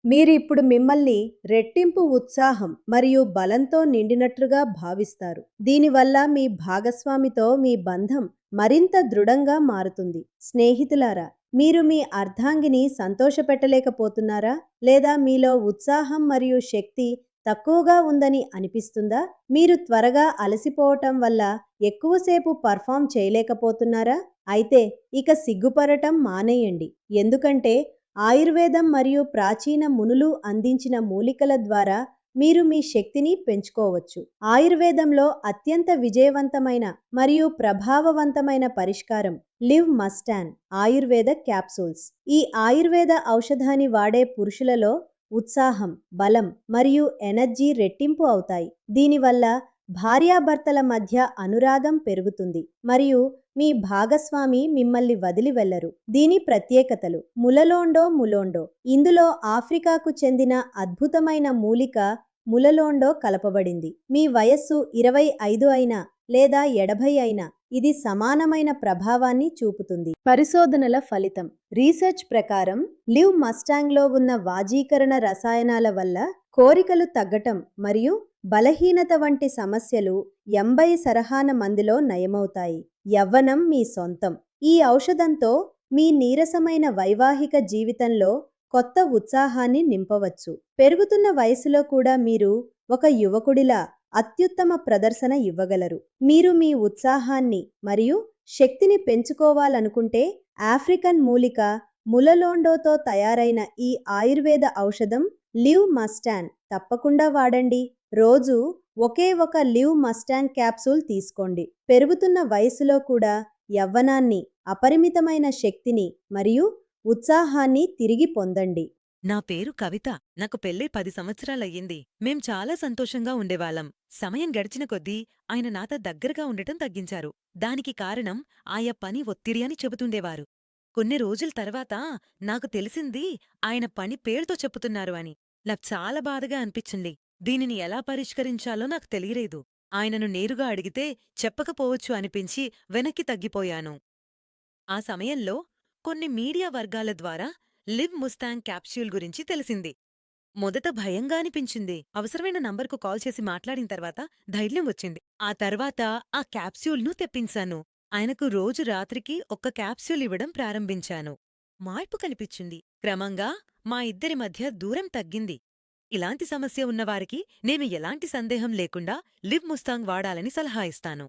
మీరిప్పుడు మిమ్మల్ని రెట్టింపు ఉత్సాహం మరియు బలంతో నిండినట్లుగా భావిస్తారు. దీనివల్ల మీ భాగస్వామితో మీ బంధం మరింత దృఢంగా మారుతుంది. స్నేహితులారా, మీరు మీ అర్ధాంగిని సంతోషపెట్టలేకపోతున్నారా? లేదా మీలో ఉత్సాహం మరియు శక్తి తక్కువగా ఉందని అనిపిస్తుందా? మీరు త్వరగా అలసిపోవటం వల్ల ఎక్కువసేపు పర్ఫామ్ చేయలేకపోతున్నారా? అయితే ఇక సిగ్గుపడటం మానేయండి. ఎందుకంటే ఆయుర్వేదం మరియు ప్రాచీన మునులు అందించిన మూలికల ద్వారా మీరు మీ శక్తిని పెంచుకోవచ్చు. ఆయుర్వేదంలో అత్యంత విజయవంతమైన మరియు ప్రభావవంతమైన పరిష్కారం లివ్ మస్టాన్ ఆయుర్వేద క్యాప్సూల్స్. ఈ ఆయుర్వేద ఔషధాన్ని వాడే పురుషులలో ఉత్సాహం, బలం మరియు ఎనర్జీ రెట్టింపు అవుతాయి. దీనివల్ల భార్యాభర్తల మధ్య అనురాగం పెరుగుతుంది మరియు మీ భాగస్వామి మిమ్మల్ని వదిలి వెళ్లరు. దీని ప్రత్యేకతలు: ములలోండో. ఇందులో ఆఫ్రికాకు చెందిన అద్భుతమైన మూలిక ములలోండో కలపబడింది. మీ వయస్సు 25 అయినా లేదా 70 అయినా ఇది సమానమైన ప్రభావాన్ని చూపుతుంది. పరిశోధనల ఫలితం: రీసెర్చ్ ప్రకారం లివ్ మస్టాంగ్లో ఉన్న వాజీకరణ రసాయనాల వల్ల కోరికలు తగ్గటం మరియు బలహీనత వంటి సమస్యలు 80% మందిలో నయమవుతాయి. యవ్వనం మీ సొంతం. ఈ ఔషధంతో మీ నీరసమైన వైవాహిక జీవితంలో కొత్త ఉత్సాహాన్ని నింపవచ్చు. పెరుగుతున్న వయసులో కూడా మీరు ఒక యువకుడిలా అత్యుత్తమ ప్రదర్శన ఇవ్వగలరు. మీరు మీ ఉత్సాహాన్ని మరియు శక్తిని పెంచుకోవాలనుకుంటే ఆఫ్రికన్ మూలిక ములలోండోతో తయారైన ఈ ఆయుర్వేద ఔషధం లివ్ మస్టాన్ తప్పకుండా వాడండి. రోజు ఒకే ఒక లివ్ మస్టాన్ క్యాప్సూల్ తీసుకోండి. పెరుగుతున్న వయసులో కూడా యవ్వనాన్ని, అపరిమితమైన శక్తిని మరియు ఉత్సాహాన్ని తిరిగి పొందండి. నా పేరు కవిత. నాకు పెళ్ళై 10 సంవత్సరాలయ్యింది. మేం చాలా సంతోషంగా ఉండేవాళ్ళం. సమయం గడిచిన కొద్దీ ఆయన నాతో దగ్గరగా ఉండటం తగ్గించారు. దానికి కారణం ఆయా పని ఒత్తిడి అని చెబుతుండేవారు. కొన్ని రోజుల తర్వాత నాకు తెలిసింది ఆయన పని పేరుతో చెప్పుతున్నారు అని. నాకు చాలా బాధగా అనిపించింది. దీనిని ఎలా పరిష్కరించాలో నాకు తెలియలేదు. ఆయనను నేరుగా అడిగితే చెప్పకపోవచ్చు అనిపించి వెనక్కి తగ్గిపోయాను. ఆ సమయంలో కొన్ని మీడియా వర్గాల ద్వారా లివ్ ముస్తాంగ్ క్యాప్స్యూల్ గురించి తెలిసింది. మొదట భయంగా అనిపించింది. అవసరమైన నంబర్కు కాల్ చేసి మాట్లాడిన తర్వాత ధైర్యం వచ్చింది. ఆ తర్వాత ఆ క్యాప్స్యూల్ను తెప్పించాను. ఆయనకు రోజు రాత్రికి ఒక్క క్యాప్స్యూల్ ఇవ్వడం ప్రారంభించాను. మార్పు కనిపించింది. క్రమంగా మా ఇద్దరి మధ్య దూరం తగ్గింది. ఇలాంటి సమస్య ఉన్నవారికి నేను ఎలాంటి సందేహం లేకుండా లివ్ ముస్తాంగ్ వాడాలని సలహా ఇస్తాను.